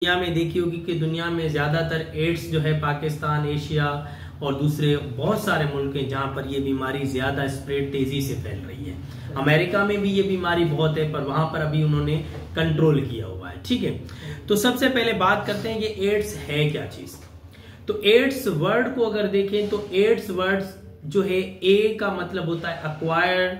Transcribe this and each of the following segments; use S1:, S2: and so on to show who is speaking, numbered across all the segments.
S1: दुनिया में देखी होगी कि दुनिया में ज्यादातर एड्स जो है पाकिस्तान, एशिया और दूसरे बहुत सारे मुल्क हैं जहां पर ये बीमारी ज्यादा स्प्रेड तेजी से फैल रही है। अमेरिका में भी ये बीमारी बहुत है, पर वहां पर अभी उन्होंने कंट्रोल किया हुआ है। ठीक है, तो सबसे पहले बात करते हैं कि एड्स है क्या चीज। तो एड्स वर्ड को अगर देखें तो एड्स वर्ड जो है, ए का मतलब होता है अक्वायर्ड,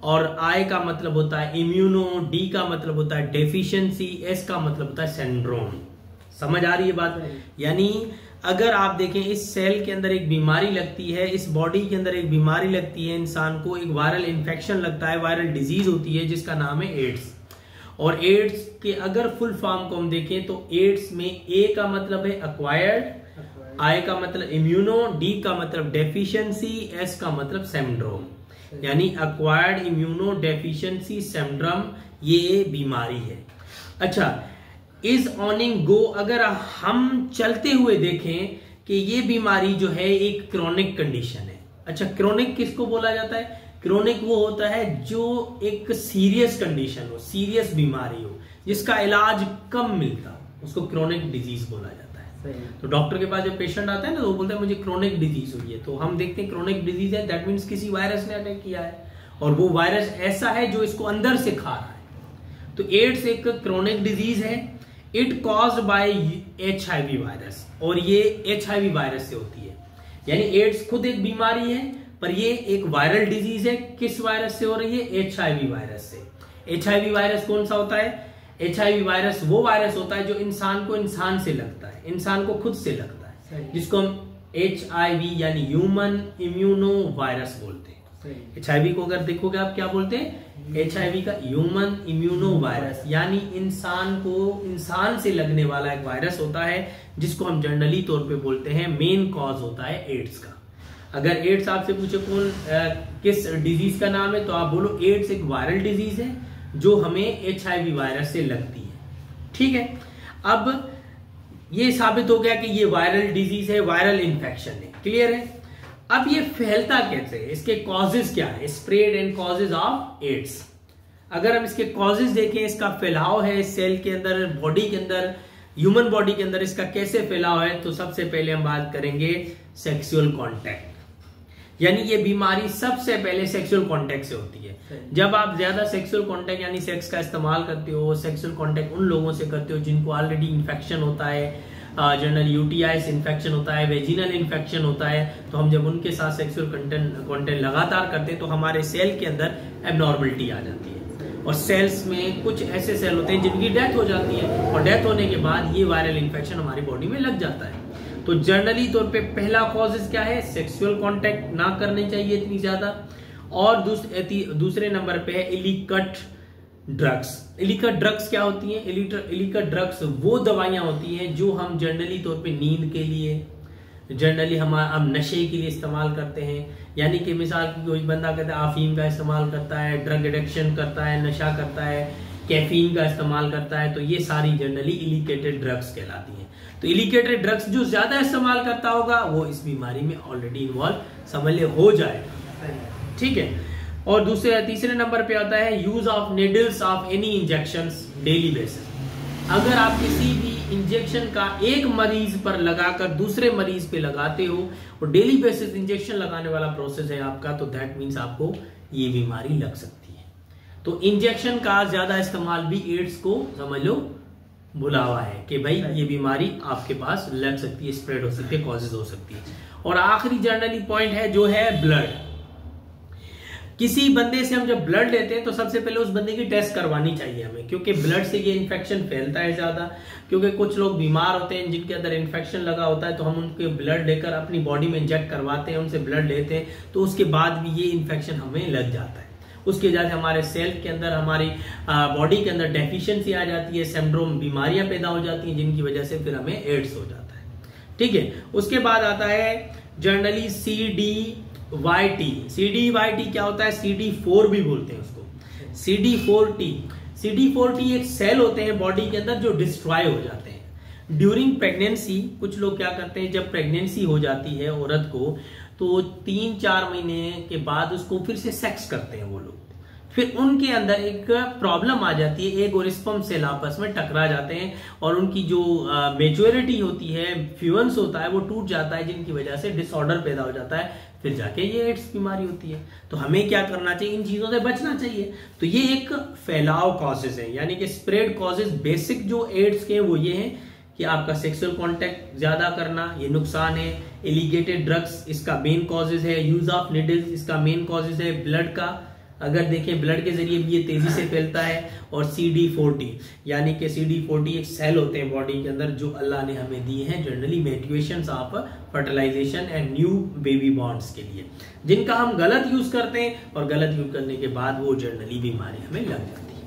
S1: और आई का मतलब होता है इम्यूनो, डी का मतलब होता है डेफिशिएंसी, एस का मतलब होता है सिंड्रोम। समझ आ रही है बात? यानी अगर आप देखें इस सेल के अंदर एक बीमारी लगती है, इस बॉडी के अंदर एक बीमारी लगती है, इंसान को एक वायरल इन्फेक्शन लगता है, वायरल डिजीज होती है जिसका नाम है एड्स। और एड्स के अगर फुल फॉर्म को हम देखें तो एड्स में ए का मतलब है अक्वायर्ड, आई का मतलब इम्यूनो, डी का मतलब डेफिशिएंसी, एस का मतलब सिंड्रोम। यानी अक्वायर्ड इम्यूनो डेफिशिएंसी सिंड्रोम ये बीमारी है। अच्छा, इज ऑनिंग गो अगर हम चलते हुए देखें कि ये बीमारी जो है एक क्रोनिक कंडीशन है। अच्छा, क्रोनिक किसको बोला जाता है? क्रोनिक वो होता है जो एक सीरियस कंडीशन हो, सीरियस बीमारी हो, जिसका इलाज कम मिलता हो, उसको क्रोनिक डिजीज बोला जाता है। तो डॉक्टर के पास जब पेशेंट आता है ना तो वो बोलता है मुझे क्रोनिक डिजीज हुई है, तो हम देखते हैं क्रोनिक डिजीज है, दैट मीन्स किसी वायरस ने अटैक किया है और वो वायरस ऐसा है जो इसको अंदर से खा रहा है। तो एड्स एक क्रोनिक डिजीज है। It caused by HIV virus, और ये HIV वायरस से होती है। यानी एड्स खुद एक बीमारी है, पर ये एक वायरल डिजीज है। किस वायरस से हो रही है? HIV वायरस से। HIV वायरस कौन सा होता है? HIV वायरस वो वायरस होता है जो इंसान को इंसान से लगता है, इंसान को खुद से लगता है, जिसको हम HIV यानी ह्यूमन इम्यूनो वायरस बोलते हैं। HIV को अगर देखोगे आप क्या बोलते हैं? HIV का ह्यूमन इम्यूनो वायरस, यानी इंसान को इंसान से लगने वाला एक वायरस होता है, जिसको हम जनरली तौर पे बोलते हैं मेन कॉज होता है एड्स का। अगर एड्स आपसे पूछे किस डिजीज का नाम है, तो आप बोलो एड्स एक वायरल डिजीज है जो हमें HIV वायरस से लगती है। ठीक है, अब ये साबित हो गया कि ये वायरल डिजीज है, वायरल इंफेक्शन है। क्लियर है? अब ये फैलता कैसे है, इसके कॉजेज क्या है? Spread and causes of AIDS. अगर हम इसके कॉजेज देखें, इसका फैलाव है सेल के अंदर, बॉडी के अंदर, ह्यूमन बॉडी के अंदर इसका कैसे फैलाव है, तो सबसे पहले हम बात करेंगे सेक्सुअल कांटेक्ट। यानी ये बीमारी सबसे पहले सेक्सुअल कांटेक्ट से होती है। जब आप ज्यादा सेक्सुअल कांटेक्ट यानी सेक्स का इस्तेमाल करते हो, सेक्सुअल कांटेक्ट उन लोगों से करते हो जिनको ऑलरेडी इन्फेक्शन होता है, जनरल यूटीआई इन्फेक्शन होता है, वेजिनल इन्फेक्शन होता है, तो हम जब उनके साथ सेक्सुअल कांटेक्ट लगातार करते हैं तो हमारे सेल के अंदर एबनॉर्मलिटी आ जाती है, और सेल्स में कुछ ऐसे सेल होते हैं जिनकी डेथ हो जाती है, और डेथ होने के बाद ये वायरल इन्फेक्शन हमारी बॉडी में लग जाता है। तो जनरली तौर पे पहला कॉजेज क्या है? सेक्सुअल कांटेक्ट ना करने चाहिए इतनी ज्यादा। और दूसरे नंबर पे है इलिकट ड्रग्स। इलिकट ड्रग्स क्या होती हैं? इलिकट ड्रग्स वो दवाइयां होती हैं जो हम जनरली तौर पे नींद के लिए, जनरली हम नशे के लिए इस्तेमाल करते हैं। यानी कि मिसाल की कोई बंदा कहता है अफीम का इस्तेमाल करता है, ड्रग एडिक्शन करता है, नशा करता है, कैफीन का इस्तेमाल करता है, तो ये सारी जनरली इलिकेटेड ड्रग्स कहलाती हैं। तो इलिकेटेड ड्रग्स जो ज्यादा इस्तेमाल करता होगा वो इस बीमारी में ऑलरेडी इन्वॉल्व समझ ले हो जाएगा। ठीक है, और तीसरे नंबर पे आता है use of needles of any injections daily basis. अगर आप किसी भी इंजेक्शन का एक मरीज पर लगाकर दूसरे मरीज पे लगाते हो और डेली बेसिस इंजेक्शन लगाने वाला प्रोसेस है आपका, तो दैट मीन्स आपको ये बीमारी लग सकती है। तो इंजेक्शन का ज्यादा इस्तेमाल भी एड्स को समझ लो बुलावा है कि भाई ये बीमारी आपके पास लग सकती है, स्प्रेड हो सकती है, कॉजेज हो सकती है। और आखिरी जनरली पॉइंट है जो है ब्लड। किसी बंदे से हम जब ब्लड लेते हैं तो सबसे पहले उस बंदे की टेस्ट करवानी चाहिए हमें, क्योंकि ब्लड से ये इन्फेक्शन फैलता है ज्यादा। क्योंकि कुछ लोग बीमार होते हैं जिनके अंदर इन्फेक्शन लगा होता है, तो हम उनके ब्लड लेकर अपनी बॉडी में इंजेक्ट करवाते हैं, उनसे ब्लड लेते हैं, तो उसके बाद भी ये इन्फेक्शन हमें लग जाता है। उसकी वजह से हमारे सेल के अंदर, हमारी बॉडी के अंदर डेफिशिएंसी आ जाती है, सिंड्रोम बीमारियां पैदा हो जाती हैं, जिनकी वजह से फिर हमें एड्स हो जाता है। ठीक है, उसके बाद आता है जनरली CDYT। CDYT क्या होता है? CD4 भी बोलते हैं उसको, CD4T। CD4T एक सेल होते हैं बॉडी के अंदर जो डिस्ट्रॉय हो जाते हैं ड्यूरिंग प्रेगनेंसी। कुछ लोग क्या करते हैं, जब प्रेगनेंसी हो जाती है औरत को, तो 3-4 महीने के बाद उसको फिर से सेक्स करते हैं वो लोग। फिर उनके अंदर एक प्रॉब्लम आ जाती है, एग और स्पर्म सेल आपस में टकरा जाते हैं और उनकी जो मेच्योरिटी होती है, फ्यूएंस होता है, वो टूट जाता है, जिनकी वजह से डिसऑर्डर पैदा हो जाता है, फिर जाके ये एड्स बीमारी होती है। तो हमें क्या करना चाहिए, इन चीजों से बचना चाहिए। तो ये एक फैलाव कॉजेज है, यानी कि स्प्रेड कॉजेज। बेसिक जो एड्स के वो ये हैं कि आपका सेक्सुअल कांटेक्ट ज्यादा करना, ये नुकसान है। इलीगेटेड ड्रग्स इसका मेन कॉजेज है। यूज ऑफ निडल्स इसका मेन कॉजेज है। ब्लड का अगर देखें, ब्लड के जरिए भी ये तेजी से फैलता है। और CD40 यानी कि CD40 एक सेल होते हैं बॉडी के अंदर जो अल्लाह ने हमें दिए हैं generally maturation of fertilization and new baby bonds के लिए, जिनका हम गलत यूज करते हैं और गलत यूज करने के बाद वो जनरली बीमारी हमें लग जाती है।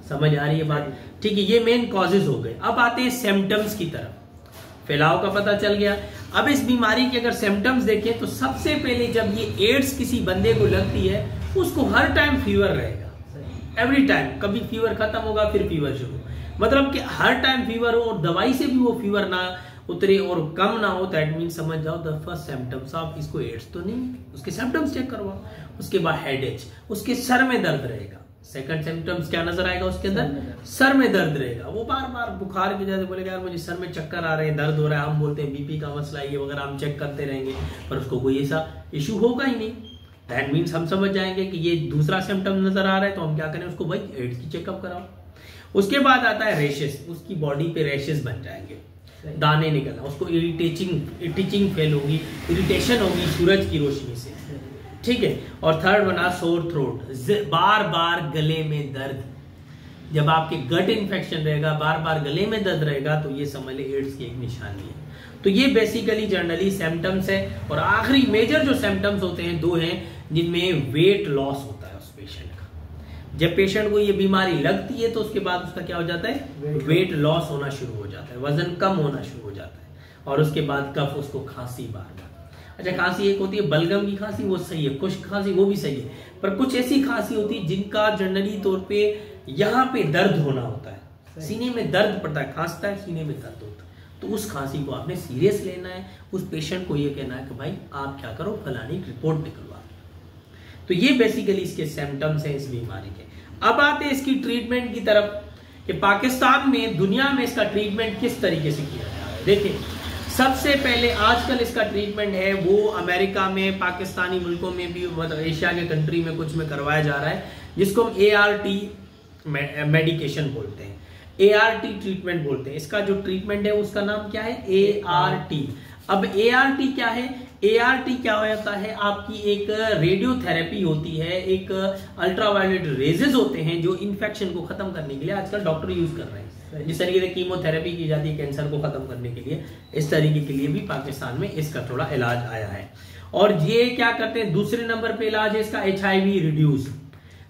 S1: समझ आ रही है बात? ठीक है, ये मेन कॉजेज हो गए। अब आते हैं सिम्टम्स की तरफ। फैलाव का पता चल गया। अब इस बीमारी के अगर सिम्टम्स देखें तो सबसे पहले जब ये एड्स किसी बंदे को लगती है उसको हर टाइम फीवर रहेगा, एवरी टाइम। कभी फीवर खत्म होगा फिर फीवर शुरू, मतलब कि हर टाइम फीवर हो और दवाई से भी वो फीवर ना उतरे और कम ना हो, दैट मीन समझ जाओ द फर्स्ट सिम्टम्स ऑफ इसको एड्स तो नहीं। उसके सिम्टम्स चेक करवाओ। उसके बाद हेडेक, उसके सर में दर्द रहेगा। सेकंड सिम्टम्स क्या नजर आएगा उसके अंदर? सर में दर्द रहेगा। वो बार बार बुखार की वजह से बोलेगा यार मुझे सर में चक्कर आ रहे हैं, दर्द हो रहा है। हम बोलते हैं बीपी का मसला ये वगैरह, हम चेक करते रहेंगे, पर उसको कोई ऐसा इशू होगा ही नहीं। दैट मीन्स हम समझ जाएंगे कि ये दूसरा सिम्टम नजर आ रहा है, तो हम क्या करें, उसको भाई एड्स की चेकअप कराओ। उसके बाद आता है रैशेस, उसकी बॉडी पे रैशेस बन जाएंगे, दाने निकलना, उसको इरिटेटिंग फील होगी, इरिटेशन होगी सूरज की रोशनी से, ठीक है। और थर्ड बना सोर थ्रोट, बार बार गले में दर्द। जब आपके गट इन्फेक्शन रहेगा, बार बार गले में दर्द रहेगा, तो ये समझ ले एड्स की एक निशानी है। तो ये बेसिकली जनरली सिम्टम्स है। और आखिरी मेजर जो सिम्टम्स होते हैं दो हैं, जिनमें वेट लॉस होता है उस पेशेंट का। जब पेशेंट को ये बीमारी लगती है तो उसके बाद उसका क्या हो जाता है, वेट लॉस होना शुरू हो जाता है, वजन कम होना शुरू हो जाता है। और उसके बाद कफ, उसको खांसी बार बार। अच्छा, खांसी एक होती है बलगम की खांसी, वो सही है, खुश्क खांसी वो भी सही है, पर कुछ ऐसी खांसी होती है जिनका जनरली तौर पे यहाँ पे दर्द होना होता है, सीने में दर्द पड़ता है, खांसता है, सीने में दर्द होता है। तो उस खांसी को आपने सीरियस लेना है। उस पेशेंट को ये कहना है कि भाई आप क्या करो, फलानी रिपोर्ट निकलवा। तो ये बेसिकली इसके सिम्टम्स हैं इस बीमारी के। अब आते हैं इसकी ट्रीटमेंट की तरफ कि पाकिस्तान में, दुनिया में इसका ट्रीटमेंट किस तरीके से किया जा रहा है। देखिए, सबसे पहले आजकल इसका ट्रीटमेंट है वो अमेरिका में, पाकिस्तानी मुल्कों में भी, मतलब एशिया के कंट्री में कुछ में करवाया जा रहा है, जिसको हम ART मेडिकेशन बोलते हैं, ART ट्रीटमेंट बोलते हैं। इसका जो ट्रीटमेंट है उसका नाम क्या है, ART। अब ART क्या है? ART क्या होता है, आपकी एक रेडियोथेरेपी होती है, एक अल्ट्रावायलेट रेजेस होते हैं जो इन्फेक्शन को खत्म करने के लिए आजकल डॉक्टर यूज कर रहे हैं। जिस तरीके से कीमोथेरेपी की जाती है कैंसर को खत्म करने के लिए, इस तरीके के लिए भी पाकिस्तान में इसका थोड़ा इलाज आया है। और ये क्या करते हैं, दूसरे नंबर पे इलाज है इसका HIV रिड्यूस।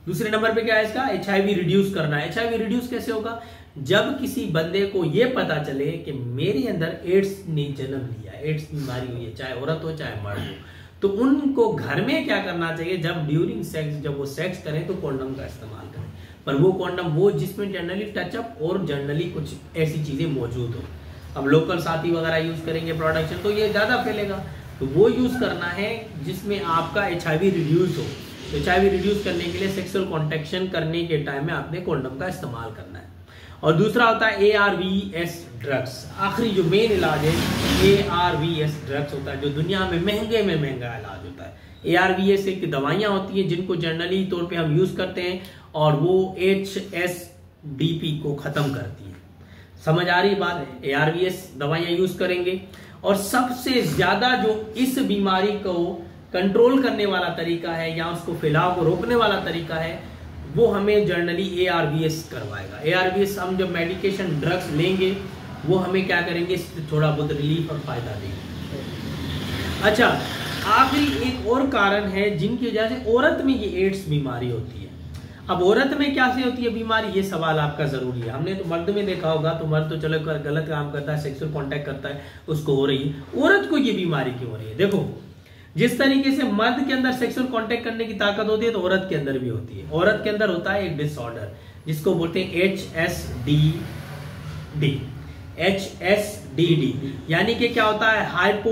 S1: दूसरे नंबर पे क्या है इसका, HIV रिड्यूस करना है। HIV रिड्यूस कैसे होगा, जब किसी बंदे को यह पता चले कि मेरे अंदर एड्स ने जन्म लिया, एड्स बीमारी हुई है, चाहे औरत हो चाहे मर्द हो, तो उनको घर में क्या करना चाहिए, जब ड्यूरिंग सेक्स, जब वो सेक्स करें तो कॉन्डम का इस्तेमाल करें। पर वो कॉन्डम वो जिसमें जनरली टचअप और जनरली कुछ ऐसी चीजें मौजूद हो। अब लोकल साथी वगैरह यूज करेंगे प्रोडक्शन तो ये ज्यादा फैलेगा, तो वो यूज करना है जिसमें आपका HIV रिड्यूस हो। HIV रिड्यूस करने के लिए सेक्सुअल कॉन्टेक्शन करने के टाइम में आपने कॉन्डम का इस्तेमाल करना है। और दूसरा होता है ARVS ड्रग्स। आखिरी जो मेन इलाज है ARVS ड्रग्स होता है, जो दुनिया में महंगा इलाज होता है। ARVS एक दवाइयां होती हैं जिनको जनरली तौर पे हम यूज करते हैं और वो HSDP को खत्म करती है। समझ आ रही बात? ARVS दवाइयां यूज करेंगे। और सबसे ज्यादा जो इस बीमारी को कंट्रोल करने वाला तरीका है या उसको फैलाव को रोकने वाला तरीका है, वो हमें जनरली ARVS करवाएगा। ARVS हम जब मेडिकेशन ड्रग्स लेंगे वो हमें क्या करेंगे, इससे थोड़ा बहुत रिलीफ और फायदा देंगे। अच्छा, आखिरी एक और कारण है जिनकी वजह से औरत में ये एड्स बीमारी होती है। अब औरत में क्या से होती है बीमारी, ये सवाल आपका जरूरी है। हमने तो मर्द में देखा होगा, तो मर्द तो चलो गलत काम करता है, सेक्सुअल कॉन्टेक्ट करता है, उसको हो रही है। औरत को ये बीमारी क्यों हो रही है? देखो, जिस तरीके से मर्द के अंदर सेक्सुअल कांटेक्ट करने की ताकत होती है तो औरत के अंदर भी होती है। औरत के अंदर होता है एक डिसऑर्डर जिसको बोलते हैं HSDD, यानी कि क्या होता है, हाइपो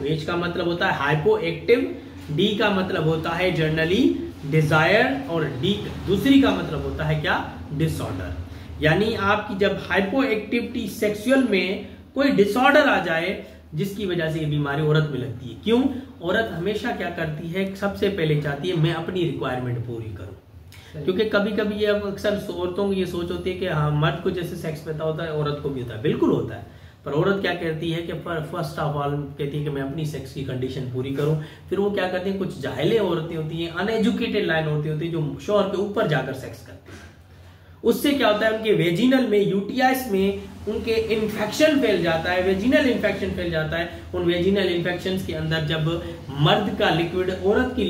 S1: H का मतलब होता है हाइपो एक्टिव, D का मतलब होता है जनरली डिजायर और डी दूसरी का मतलब होता है क्या, डिसऑर्डर। यानी आपकी जब हाइपो एक्टिविटी सेक्सुअल में कोई डिसऑर्डर आ जाए जिसकी वजह से ये बीमारी औरत में लगती है। क्यों? औरत हमेशा क्या करती है, सबसे पहले चाहती है मैं अपनी रिक्वायरमेंट पूरी करूं। क्योंकि कभी कभी ये अक्सर औरतों की ये सोच होती है कि हाँ मर्द को जैसे सेक्स पता होता है औरत को भी होता है, बिल्कुल होता है, पर औरत क्या कहती है कि फर्स्ट ऑफ ऑल कहती है कि मैं अपनी सेक्स की कंडीशन पूरी करूं। फिर वो क्या करती है, कुछ जाहिले औरतें होती हैं, अनएजुकेटेड लाइन होती है जो शोहर के ऊपर जाकर सेक्स करती है। उससे क्या होता है, उनके वेजिनल में, यूटीआईस में उनके इन्फेक्शन फैल जाता है, वेजिनल इन्फेक्शन फैल जाता है। उन वेजिनल इन्फेक्शन के अंदर जब मर्द का लिक्विड औरत की